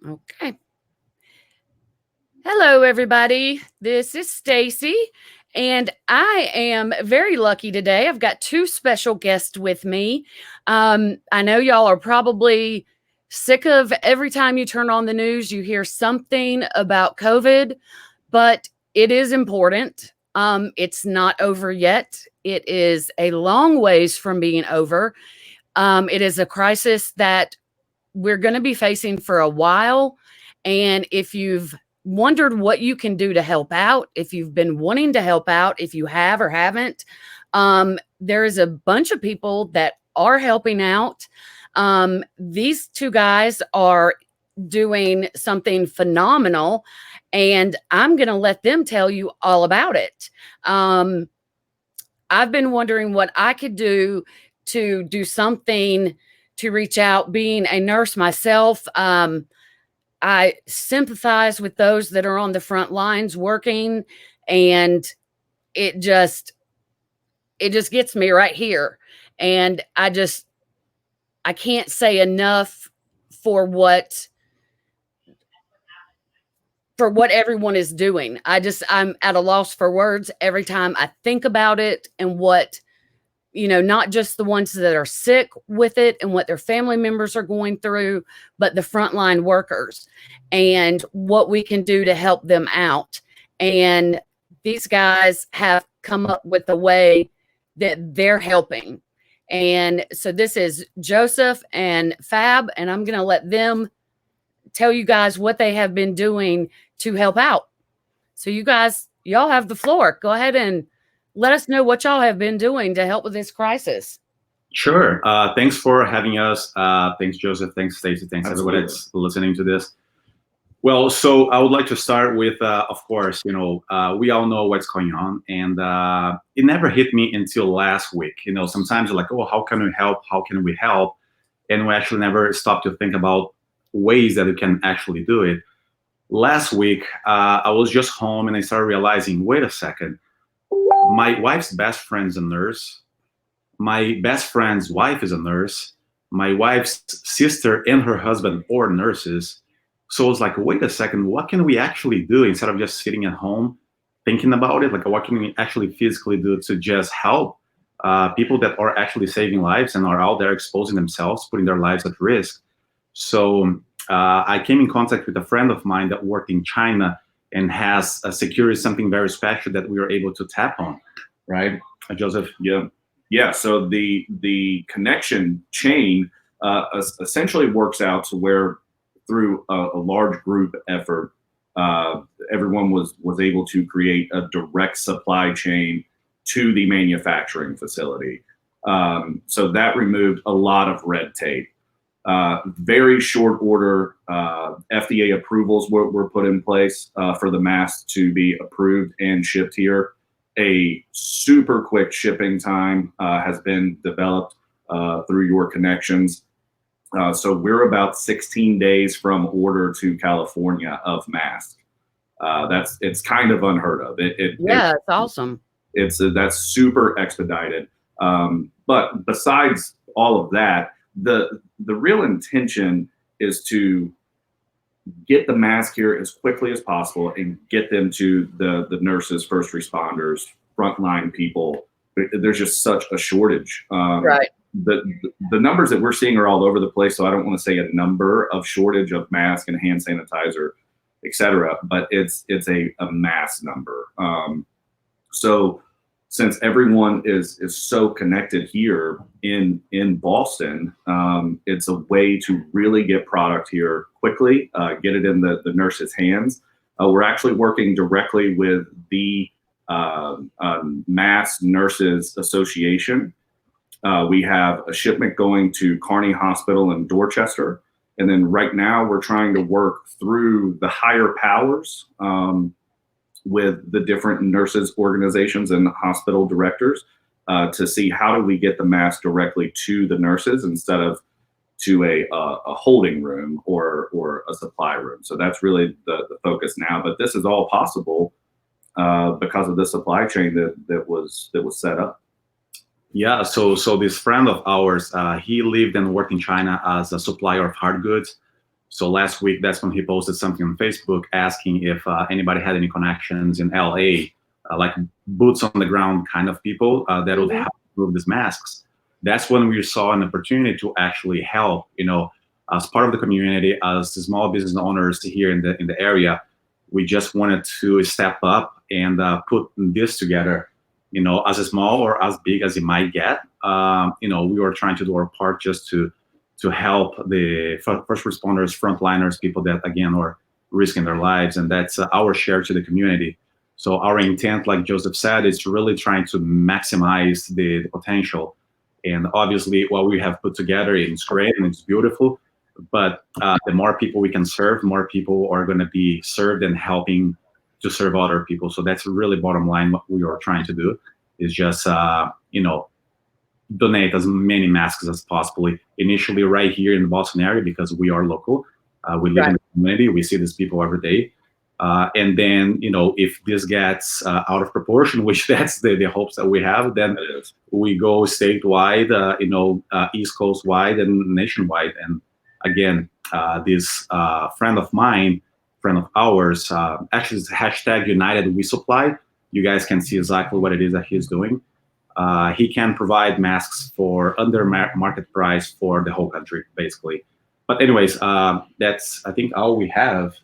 Okay. Hello, everybody. This is Stacy, and I am very lucky today. I've got two special guests with me. I know y'all are probably sick of every time you turn on the news, you hear something about COVID, but it is important. It's not over yet. It is a long ways from being over. It is a crisis that we're going to be facing for a while. And if you've wondered what you can do to help out, if you've been wanting to help out, if you have or haven't, there is a bunch of people that are helping out. These two guys are doing something phenomenal, and I'm going to let them tell you all about it. I've been wondering what I could do to do something to reach out. Being a nurse myself, I sympathize with those that are on the front lines working, and it just gets me right here. And I can't say enough for what everyone is doing. I'm at a loss for words every time I think about it, and what, not just the ones that are sick with it and what their family members are going through, but the frontline workers and what we can do to help them out. And these guys have come up with a way that they're helping. And so this is Joseph and Fab, and I'm going to let them tell you guys what they have been doing to help out. So y'all have the floor. Go ahead and let us know what y'all have been doing to help with this crisis. Sure. Thanks for having us. Thanks, Joseph. Thanks, Stacy. Thanks, everybody that's listening to this. Well, so I would like to start with, of course, we all know what's going on, and it never hit me until last week. Sometimes you're like, oh, how can we help? How can we help? And we actually never stop to think about ways that we can actually do it. Last week, I was just home and I started realizing, wait a second, my wife's best friend's a nurse. My best friend's wife is a nurse. My wife's sister and her husband are nurses. So I was like, wait a second, what can we actually do instead of just sitting at home thinking about it? Like, what can we actually physically do to just help people that are actually saving lives and are out there exposing themselves, putting their lives at risk? So I came in contact with a friend of mine that worked in China and has secured something very special that we were able to tap on, right, Joseph? Yeah. So the connection chain essentially works out to where, through a large group effort, everyone was able to create a direct supply chain to the manufacturing facility. So that removed a lot of red tape. Very short order FDA approvals were put in place for the masks to be approved and shipped here. A super quick shipping time has been developed through your connections. So we're about 16 days from order to California of masks. It's kind of unheard of. It's awesome. That's super expedited. But besides all of that, the real intention is to get the mask here as quickly as possible and get them to the nurses, first responders, frontline people. There's just such a shortage. Right. The numbers that we're seeing are all over the place, so I don't want to say a number of shortage of mask and hand sanitizer, et cetera, but it's a mass number. So since everyone is so connected here in Boston, it's a way to really get product here quickly, get it in the nurses' hands. We're actually working directly with the Mass Nurses Association. We have a shipment going to Kearney Hospital in Dorchester. And then right now we're trying to work through the higher powers with the different nurses organizations and hospital directors to see how do we get the mask directly to the nurses instead of to a holding room or a supply room. So that's really the focus now. But this is all possible because of the supply chain that was set up. Yeah, so this friend of ours, he lived and worked in China as a supplier of hard goods. So last week, that's when he posted something on Facebook asking if anybody had any connections in LA, like boots on the ground kind of people that would help move these masks. That's when we saw an opportunity to actually help, as part of the community, as the small business owners here in the area. We just wanted to step up and put this together, as small or as big as it might get. We were trying to do our part just to help the first responders, frontliners, people that, again, are risking their lives. And that's our share to the community. So our intent, like Joseph said, is really trying to maximize the potential. And obviously, what we have put together is great and it's beautiful. But the more people we can serve, more people are going to be served and helping to serve other people. So that's really bottom line. What we are trying to do is just, donate as many masks as possible. Initially, right here in the Boston area, because we are local, we live in the community, we see these people every day. And then, if this gets out of proportion, which that's the hopes that we have, then we go statewide, East Coast wide and nationwide. And again, this friend of ours, actually it's hashtag unitedwesupply. You guys can see exactly what it is that he's doing. He can provide masks for under market price for the whole country, basically. But anyways, that's, I think, all we have.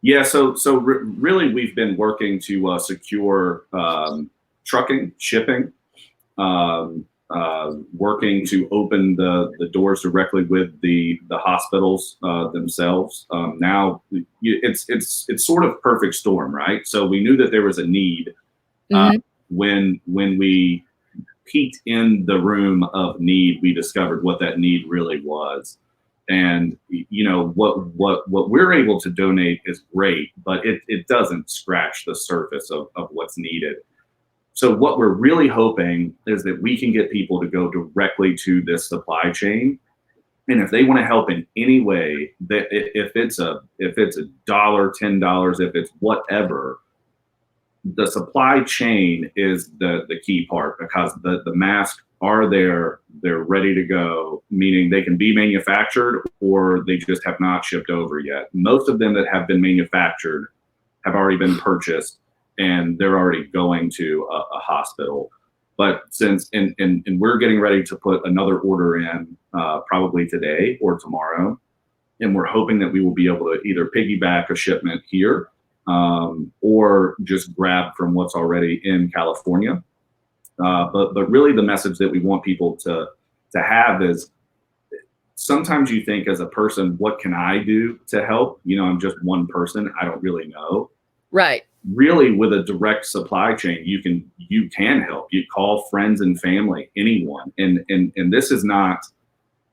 Yeah, so really we've been working to secure trucking, shipping, working to open the doors directly with the hospitals themselves. Now it's sort of perfect storm, right? So we knew that there was a need when we peeked in the room of need. We discovered what that need really was. And what we're able to donate is great, but it doesn't scratch the surface of what's needed. So what we're really hoping is that we can get people to go directly to this supply chain, and if they want to help in any way, that if it's $1, $10, if it's whatever, the supply chain is the key part, because the masks are there, they're ready to go, meaning they can be manufactured or they just have not shipped over yet. Most of them that have been manufactured have already been purchased and they're already going to a hospital. But since, and we're getting ready to put another order in probably today or tomorrow, and we're hoping that we will be able to either piggyback a shipment here or just grab from what's already in California. But really the message that we want people to have is, sometimes you think as a person, what can I do to help? I'm just one person. I don't really know. Right. Really, with a direct supply chain, you can help. You call friends and family, anyone. And this is not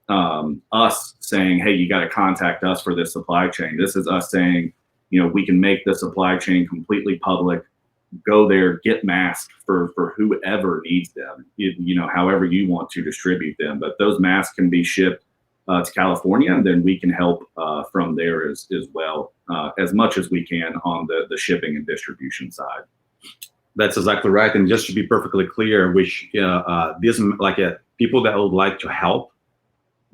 us saying, hey, you got to contact us for this supply chain. This is us saying, we can make the supply chain completely public. Go there, get masks for whoever needs them, however you want to distribute them. But those masks can be shipped to California, and then we can help from there as well, as much as we can on the shipping and distribution side. That's exactly right. And just to be perfectly clear, which people that would like to help,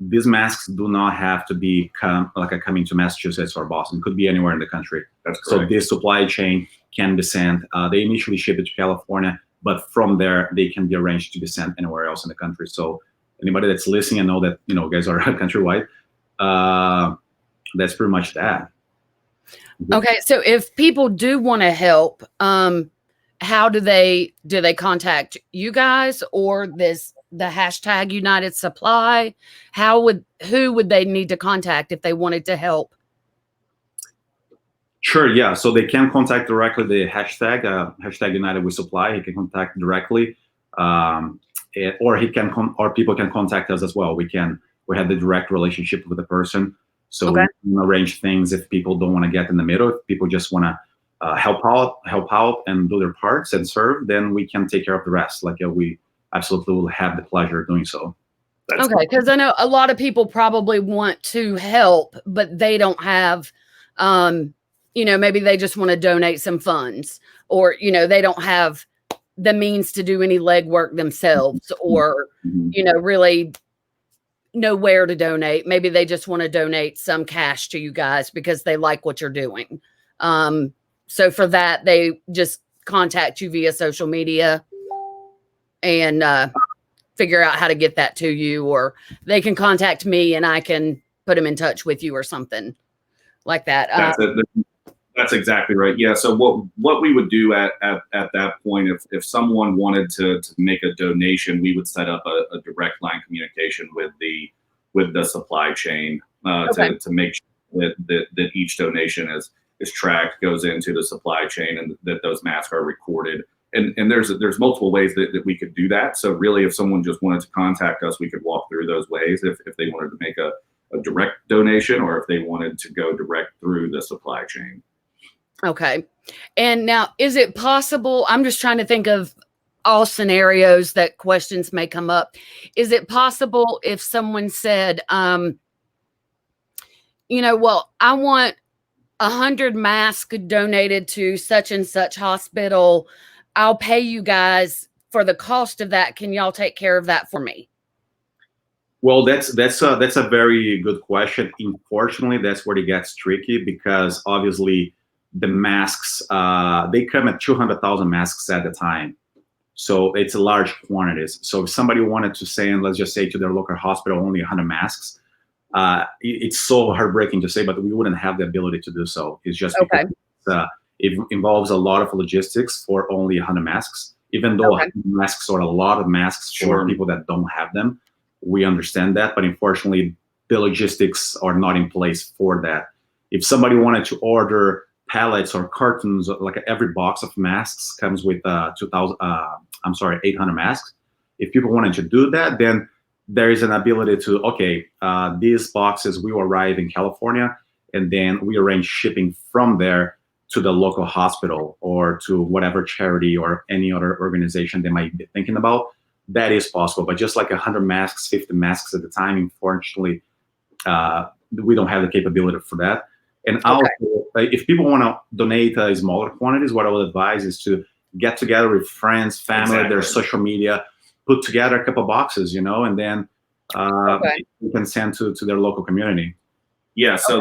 these masks do not have to be coming to Massachusetts or Boston. It could be anywhere in the country. That's correct. So this supply chain can be sent. They initially ship it to California, but from there they can be arranged to be sent anywhere else in the country. So anybody that's listening, and know that guys are countrywide, that's pretty much that. Okay, so if people do want to help, how do they contact you guys or the hashtag United Supply? Who would they need to contact if they wanted to help? Sure, yeah. So they can contact directly the hashtag United We Supply. He can contact directly, or people can contact us as well. We have the direct relationship with the person, so we can arrange things if people don't want to get in the middle. If people just want to help out and do their parts and serve, then we can take care of the rest. We absolutely will have the pleasure of doing so. Okay, because I know a lot of people probably want to help, but they don't have, maybe they just want to donate some funds, or, they don't have the means to do any legwork themselves, or, really know where to donate. Maybe they just want to donate some cash to you guys because they like what you're doing. So for that, they just contact you via social media and figure out how to get that to you, or they can contact me and I can put them in touch with you or something like that. That's it. That's exactly right. Yeah. So what we would do at that point, if someone wanted to make a donation, we would set up a direct line communication with the supply chain Okay. to make sure that each donation is tracked, goes into the supply chain, and that those masks are recorded. And there's multiple ways that we could do that. So really, if someone just wanted to contact us, we could walk through those ways if they wanted to make a direct donation, or if they wanted to go direct through the supply chain. Okay. And now, is it possible? I'm just trying to think of all scenarios that questions may come up. Is it possible if someone said, well, I want 100 masks donated to such and such hospital. I'll pay you guys for the cost of that. Can y'all take care of that for me? Well, that's a very good question. Unfortunately, that's where it gets tricky, because obviously the masks, they come at 200,000 masks at a time. So it's a large quantities. So if somebody wanted to send, let's just say, to their local hospital only 100 masks, it's so heartbreaking to say, but we wouldn't have the ability to do so. It's just because it involves a lot of logistics for only 100 masks, even though 100 masks are a lot of masks for people that don't have them. We understand that, but unfortunately, the logistics are not in place for that. If somebody wanted to order pallets or cartons, like every box of masks comes with 800 masks. If people wanted to do that, then there is an ability to, these boxes will arrive in California, and then we arrange shipping from there to the local hospital or to whatever charity or any other organization they might be thinking about. That is possible, but just like 100 masks, 50 masks at a time, unfortunately, we don't have the capability for that. And also, if people want to donate smaller quantities, what I would advise is to get together with friends, family, their social media, put together a couple boxes, and then you can send to their local community. Yeah, so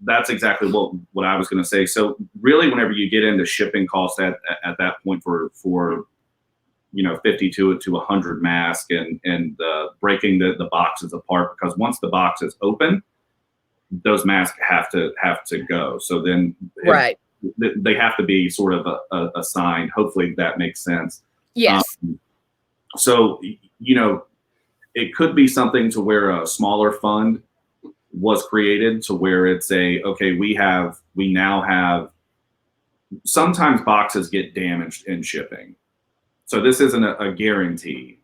that's exactly what I was going to say. So really, whenever you get into shipping costs at that point for 50 to 100 masks and breaking the boxes apart, because once the box is open, those masks have to go. So then they have to be sort of assigned. Hopefully that makes sense. Yes. So it could be something to where a smaller fund was created to where it's we now have, sometimes boxes get damaged in shipping. So this isn't a guarantee,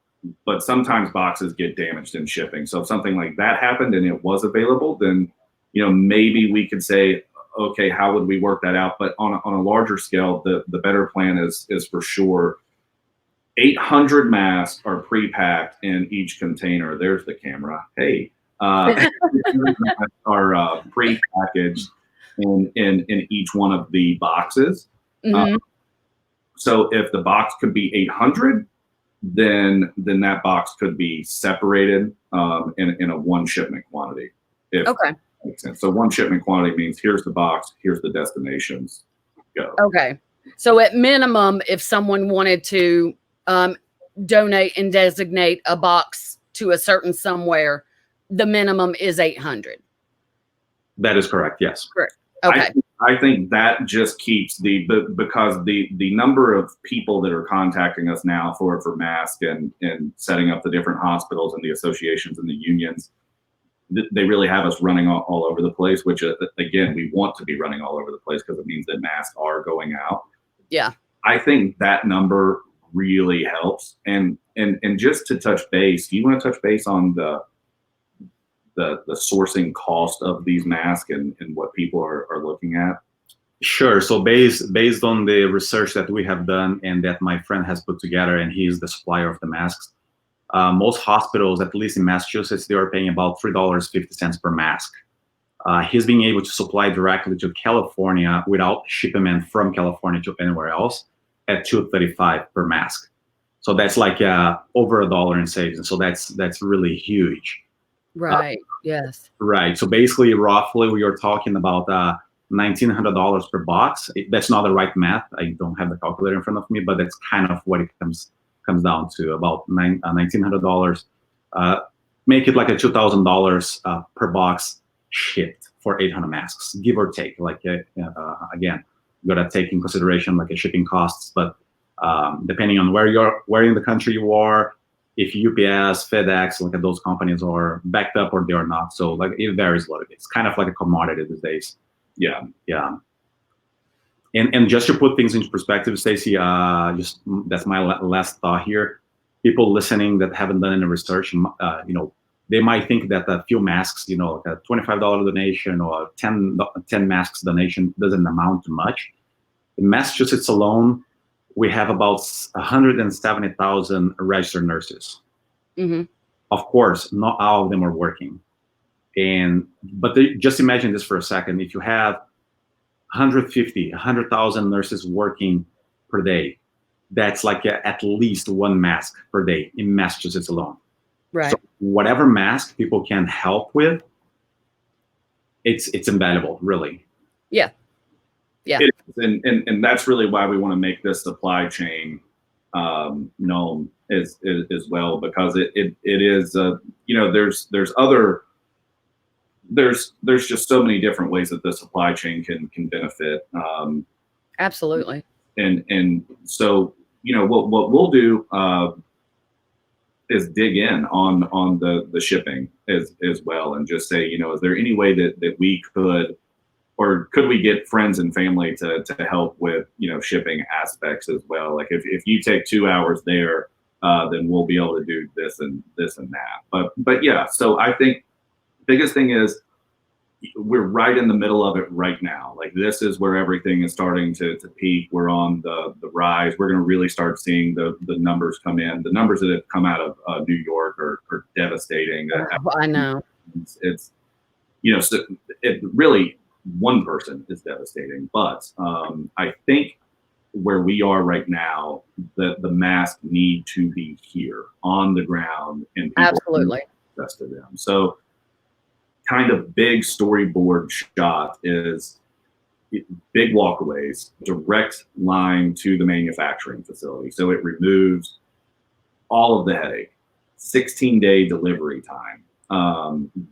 but sometimes boxes get damaged in shipping. So if something like that happened and it was available, then maybe we could say, okay, how would we work that out? But on a larger scale, the better plan is for sure 800 masks are pre-packed in each container. There's the camera. Hey, are pre-packaged in each one of the boxes. Mm-hmm. So if the box could be 800, then that box could be separated in a one shipment quantity. Makes sense. So one shipment quantity means here's the box, here's the destinations, go. Okay. So at minimum, if someone wanted to donate and designate a box to a certain somewhere, the minimum is 800. That is correct. Yes. Correct. Okay. I think that just keeps because the number of people that are contacting us now for masks and setting up the different hospitals and the associations and the unions, they really have us running all over the place, which again, we want to be running all over the place because it means that masks are going out. Yeah. I think that number really helps. And just to touch base, do you want to touch base on the sourcing cost of these masks and what people are looking at? Sure. So based on the research that we have done and that my friend has put together, and he is the supplier of the masks, most hospitals, at least in Massachusetts, they are paying about $3.50 per mask. He's being able to supply directly to California without shipment from California to anywhere else at $2.35 per mask. So that's like over $1 in savings. So that's really huge. Right. Yes. Right. So basically, roughly, we are talking about $1,900 per box. That's not the right math. I don't have the calculator in front of me, but that's kind of what it comes down to, about $1,900. Make it like a $2,000 per box shipped for 800 masks, give or take. Like again, you got to take in consideration like a shipping costs, but depending on where in the country you are, if UPS, FedEx, like those companies are backed up or they are not. So like it varies a little bit. It's kind of like a commodity these days. Yeah. Yeah. And just to put things into perspective, Stacy, just that's my last thought here. People listening that haven't done any research, they might think that a few masks, like a $25 donation or 10 masks donation doesn't amount to much. In Massachusetts alone, we have about 170,000 registered nurses. Mm-hmm. Of course, not all of them are working. But just imagine this for a second. If you have 100,000 nurses working per day, that's like at least one mask per day in Massachusetts alone. Right. So whatever mask people can help with, it's invaluable, really. Yeah. Yeah. It is. And that's really why we want to make this supply chain known as well, because it is there's just so many different ways that the supply chain can benefit. Absolutely. And so what we'll do is dig in on the shipping as well, and just say, is there any way that we could, or could we get friends and family to help with shipping aspects as well? Like if you take 2 hours there, then we'll be able to do this and that. But yeah, so I think biggest thing is we're right in the middle of it right now. Like this is where everything is starting to peak. We're on the rise. We're going to really start seeing the numbers come in. The numbers that have come out of New York are devastating. I know. It's so it really, one person is devastating. But I think where we are right now, the masks need to be here on the ground and people Absolutely access to them. So kind of big storyboard shot is big walkways, direct line to the manufacturing facility. So it removes all of the headache. 16-day delivery time.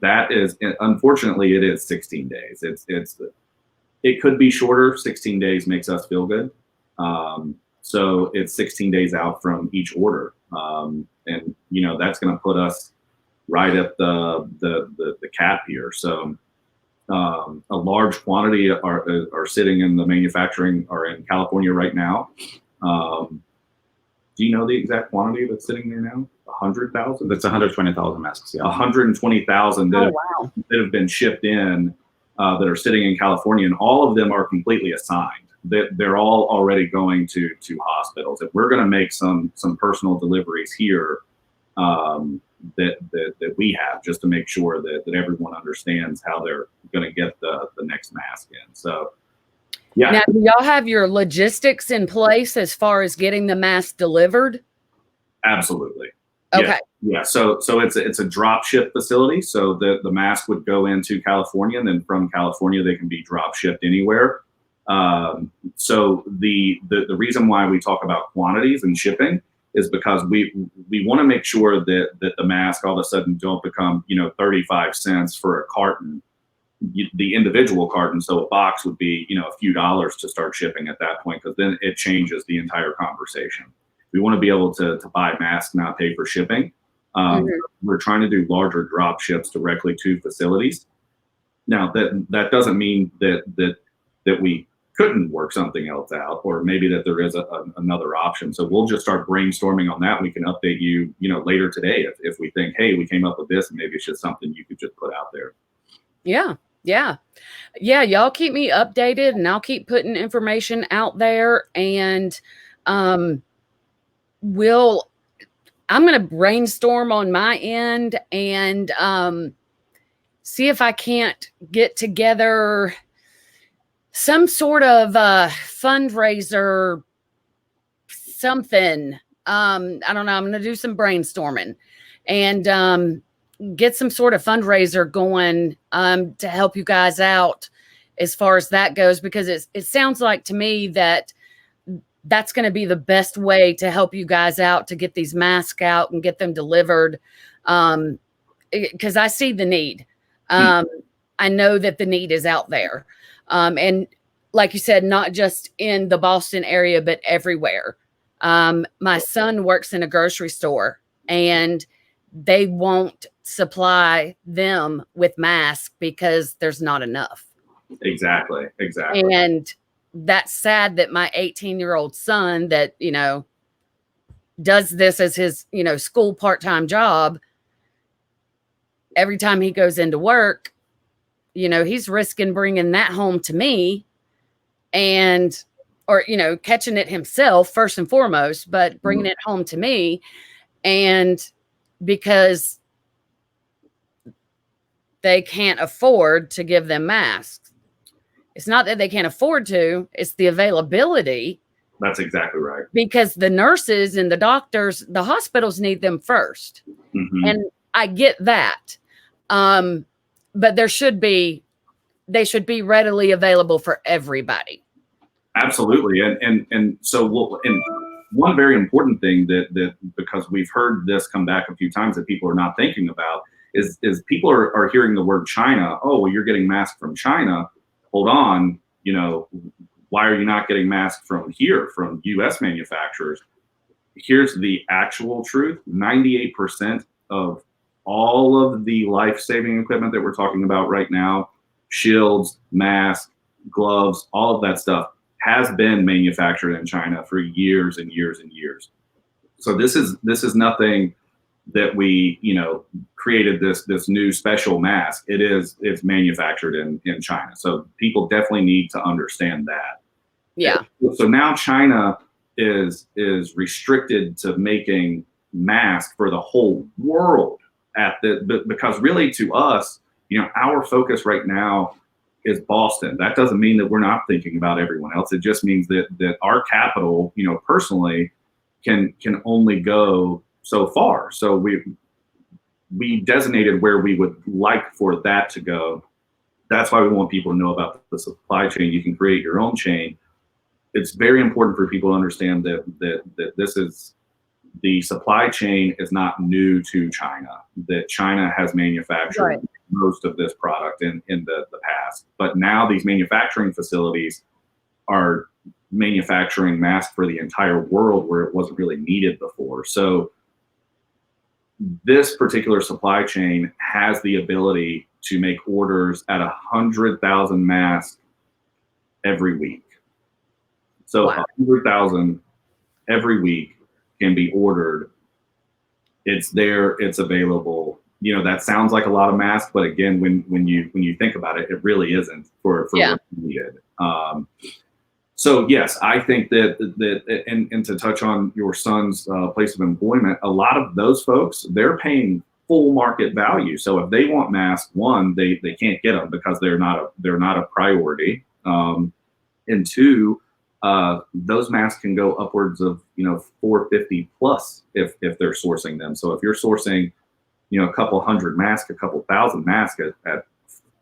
That is, unfortunately, it is 16 days. It could be shorter. 16 days makes us feel good. So it's 16 days out from each order. And that's going to put us right at the cap here. So a large quantity are sitting in the manufacturing or in California right now. Do you know the exact quantity that's sitting there now? 100,000? That's 120,000 masks. Yeah. 120,000 that have been shipped in that are sitting in California, and all of them are completely assigned. They're all already going to hospitals. If we're going to make some personal deliveries here, that we have, just to make sure that everyone understands how they're going to get the next mask in. So, yeah. Now, do y'all have your logistics in place as far as getting the mask delivered? Absolutely. Okay. Yeah. So it's a drop ship facility. So the mask would go into California, and then from California they can be drop shipped anywhere. So the reason why we talk about quantities and shipping is because we want to make sure that the mask all of a sudden don't become 35 cents for a carton, the individual carton. So a box would be a few dollars to start shipping at that point, because then it changes the entire conversation. We want to be able to buy masks, not pay for shipping. We're trying to do larger drop ships directly to facilities. Now that doesn't mean that we couldn't work something else out, or maybe that there is another option. So we'll just start brainstorming on that. We can update you, later today if we think, hey, we came up with this, and maybe it's just something you could just put out there. Yeah. Y'all keep me updated, and I'll keep putting information out there. And I'm going to brainstorm on my end and see if I can't get together some sort of fundraiser, something. I don't know. I'm going to do some brainstorming and get some sort of fundraiser going to help you guys out as far as that goes, because it sounds like to me that that's going to be the best way to help you guys out to get these masks out and get them delivered. Because I see the need. I know that the need is out there. And like you said, not just in the Boston area, but everywhere. My son works in a grocery store, and they won't supply them with masks because there's not enough. Exactly. And that's sad that my 18-year-old son that, does this as his, school part-time job, every time he goes into work, he's risking bringing that home to me or catching it himself first and foremost, but bringing it home to me. And because they can't afford to give them masks. It's not that they can't afford to, it's the availability. That's exactly right. Because the nurses and the doctors, the hospitals need them first. And I get that. But they should be readily available for everybody. Absolutely. And so and one very important thing that because we've heard this come back a few times that people are not thinking about is people are hearing the word China. Oh, well, you're getting masks from China. Hold on, why are you not getting masks from here, from US manufacturers? Here's the actual truth. 98% of all of the life-saving equipment that we're talking about right now, shields, masks, gloves, all of that stuff has been manufactured in China for years and years and years. So this is nothing that we, created this new special mask. It's manufactured in China. So people definitely need to understand that. Yeah. So now China is restricted to making masks for the whole world because really to us, our focus right now is Boston. That doesn't mean that we're not thinking about everyone else. It just means that our capital, personally can only go so far. So we designated where we would like for that to go. That's why we want people to know about the supply chain. You can create your own chain. It's very important for people to understand that this is the supply chain is not new to China, that China has manufactured most of this product in the past. But now these manufacturing facilities are manufacturing masks for the entire world where it wasn't really needed before. So this particular supply chain has the ability to make orders at 100,000 masks every week. So 100,000 every week can be ordered. It's there, it's available. That sounds like a lot of masks, but again, when you think about it, it really isn't for what's needed. So yes, I think that and to touch on your son's place of employment, a lot of those folks, they're paying full market value. So if they want masks, one, they can't get them because they're not a priority. And two, those masks can go upwards of $450 plus if they're sourcing them. So if you're sourcing a couple hundred masks, a couple thousand masks at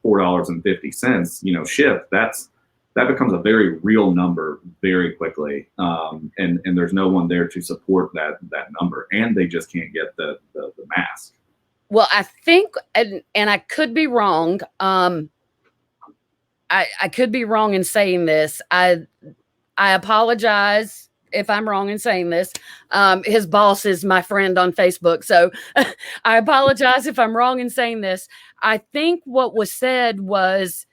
$4.50 shipped, that becomes a very real number very quickly. And there's no one there to support that number, and they just can't get the mask. Well, I think, and I could be wrong. I could be wrong in saying this. I apologize if I'm wrong in saying this. His boss is my friend on Facebook, so I apologize if I'm wrong in saying this. I think what was said was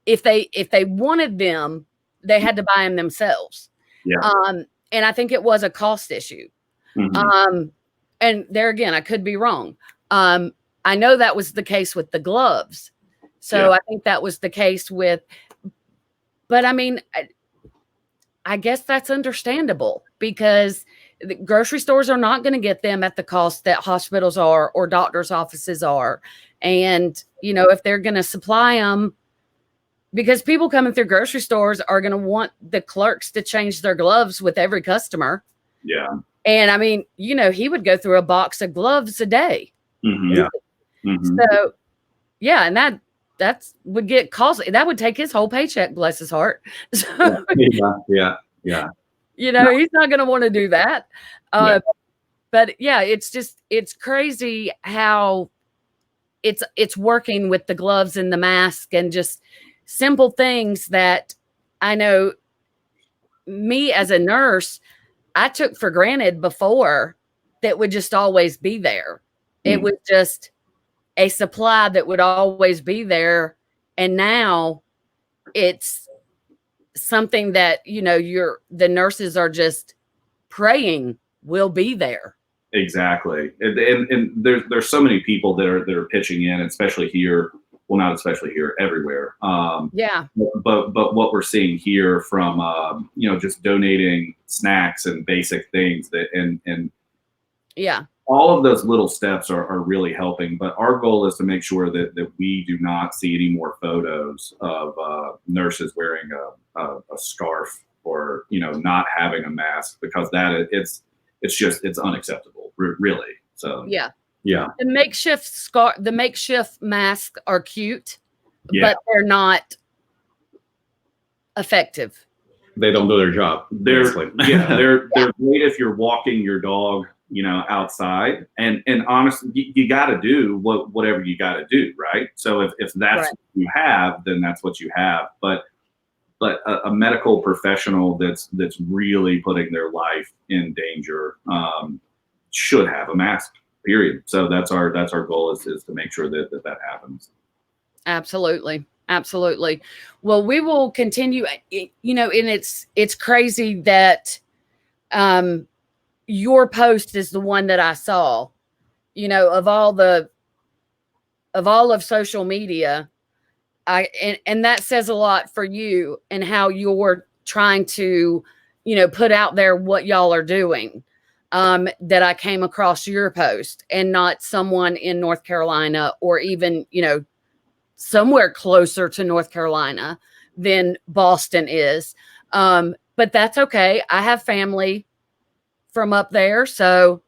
if they wanted them, they had to buy them themselves. Yeah. And I think it was a cost issue. And there again, I could be wrong. I know that was the case with the gloves. So I think that was the case with, but I mean, I guess that's understandable because the grocery stores are not going to get them at the cost that hospitals are or doctors' offices are. And, if they're going to supply them, because people coming through grocery stores are going to want the clerks to change their gloves with every customer. Yeah. And I mean, he would go through a box of gloves a day. Yeah. Mhm. So yeah, and that's would get costly. That would take his whole paycheck, bless his heart. So Yeah. No, he's not going to want to do that. Yeah. But yeah, it's crazy how it's working with the gloves and the mask and just simple things that I know me as a nurse, I took for granted before that would just always be there. It Mm. was just a supply that would always be there. And now it's something that, the nurses are just praying will be there. Exactly. And there's so many people that are pitching in, especially here. Well, not especially here, everywhere. Yeah. But what we're seeing here from just donating snacks and basic things and Yeah. all of those little steps are really helping. But our goal is to make sure that we do not see any more photos of nurses wearing a scarf or not having a mask, because it's unacceptable, really. So Yeah. yeah. The makeshift masks are cute, yeah, but they're not effective. They don't do their job. they're basically. they're great if you're walking your dog outside, and honestly you got to do whatever you got to do, right? So if that's Right. what you have, then that's what you have. But a medical professional that's really putting their life in danger should have a mask, period. So that's our goal is to make sure that happens. Absolutely. Absolutely. Well, we will continue, and it's crazy that your post is the one that I saw, of all of social media. And that says a lot for you and how you're trying to, put out there what y'all are doing. That I came across your post and not someone in North Carolina or even, somewhere closer to North Carolina than Boston is. But that's okay. I have family from up there, so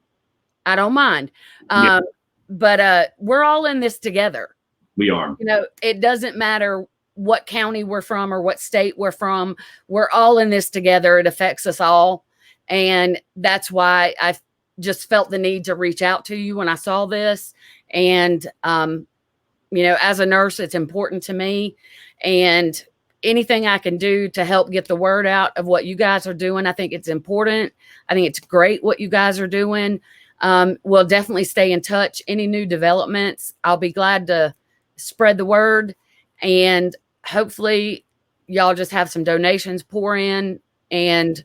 I don't mind. Yeah. But we're all in this together. We are. It doesn't matter what county we're from or what state we're from. We're all in this together. It affects us all. And that's why I just felt the need to reach out to you when I saw this. And, as a nurse, it's important to me. And anything I can do to help get the word out of what you guys are doing, I think it's important. I think it's great what you guys are doing. We'll definitely stay in touch. Any new developments, I'll be glad to spread the word, and hopefully y'all just have some donations pour in. And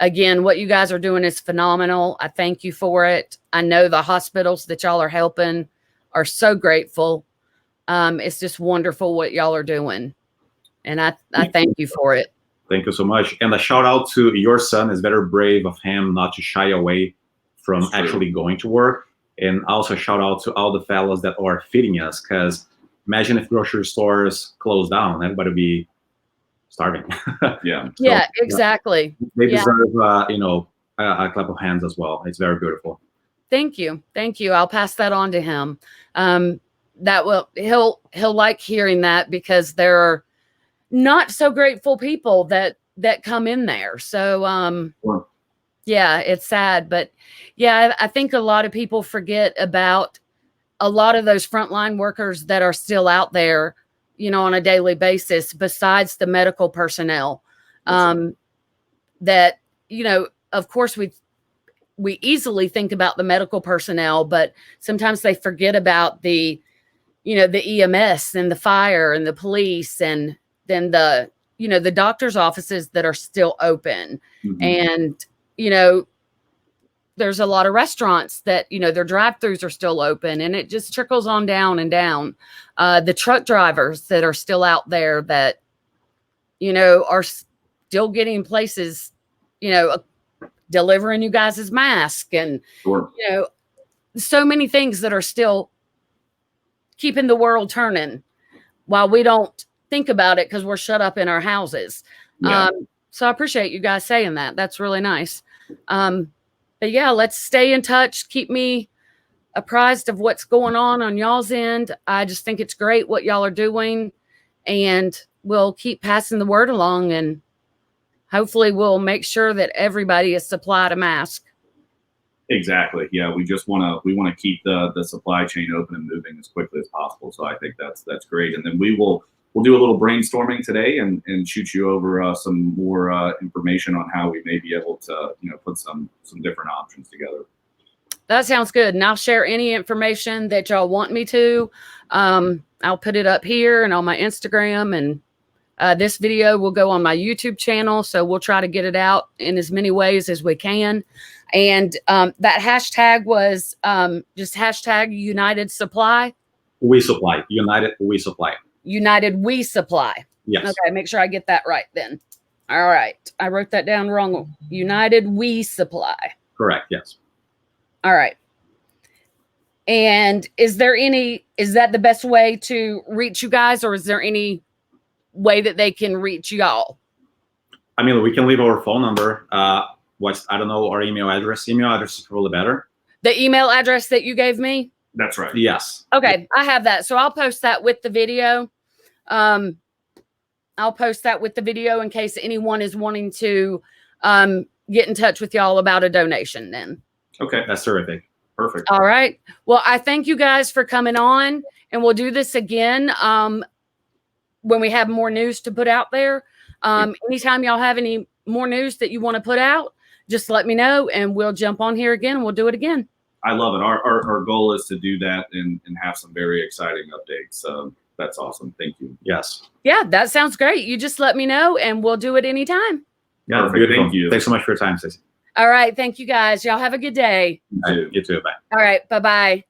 again, what you guys are doing is phenomenal. I thank you for it. I know the hospitals that y'all are helping are so grateful. It's just wonderful what y'all are doing, and I thank you for it. Thank you so much. And a shout out to your son. It's very brave of him not to shy away from actually going to work. And also shout out to all the fellows that are feeding us, because imagine if grocery stores close down, everybody would be starving. Yeah. So, Yeah, exactly. they deserve, a clap of hands as well. It's very beautiful. Thank you. I'll pass that on to him. He'll like hearing that, because there are not so grateful people that come in there. So, Sure. yeah, it's sad, but yeah, I think a lot of people forget about a lot of those frontline workers that are still out there, on a daily basis, besides the medical personnel. That, of course we easily think about the medical personnel, but sometimes they forget about the EMS and the fire and the police, and then the doctor's offices that are still open. Mm-hmm. And, there's a lot of restaurants that, their drive-throughs are still open, and it just trickles on down and down. The truck drivers that are still out there that, are still getting places, delivering you guys' mask, and, Sure. so many things that are still keeping the world turning while we don't think about it because we're shut up in our houses. Yeah. So I appreciate you guys saying that. That's really nice. But yeah, let's stay in touch. Keep me apprised of what's going on y'all's end. I just think it's great what y'all are doing, and we'll keep passing the word along, and hopefully we'll make sure that everybody is supplied a mask. Exactly. Yeah, we want to keep the supply chain open and moving as quickly as possible. So I think that's great. And then we'll do a little brainstorming today and shoot you over some more information on how we may be able to put some different options together. That sounds good. And I'll share any information that y'all want me to. I'll put it up here and on my Instagram, and this video will go on my YouTube channel. So we'll try to get it out in as many ways as we can. And that hashtag was just hashtag United Supply. We supply. United We Supply. United We Supply. Yes. Okay, make sure I get that right then. All right. I wrote that down wrong. United We Supply. Correct. Yes. All right. And is that the best way to reach you guys, or is there any way that they can reach y'all? I mean, we can leave our phone number. I don't know, our email address. Email address is probably better. The email address that you gave me? That's right. Yes. Okay, I have that. So I'll post that with the video. I'll post that with the video in case anyone is wanting to get in touch with y'all about a donation then. Okay. That's terrific. Perfect. All right. Well, I thank you guys for coming on, and we'll do this again when we have more news to put out there. Anytime y'all have any more news that you want to put out, just let me know, and we'll jump on here again, and we'll do it again. I love it. Our goal is to do that and have some very exciting updates. That's awesome. Thank you. Yes. Yeah, that sounds great. You just let me know, and we'll do it anytime. Yeah. Perfect. Beautiful. Thank you. Thanks so much for your time, Stacey. All right. Thank you, guys. Y'all have a good day. You too. You too. Bye. All right. Bye-bye.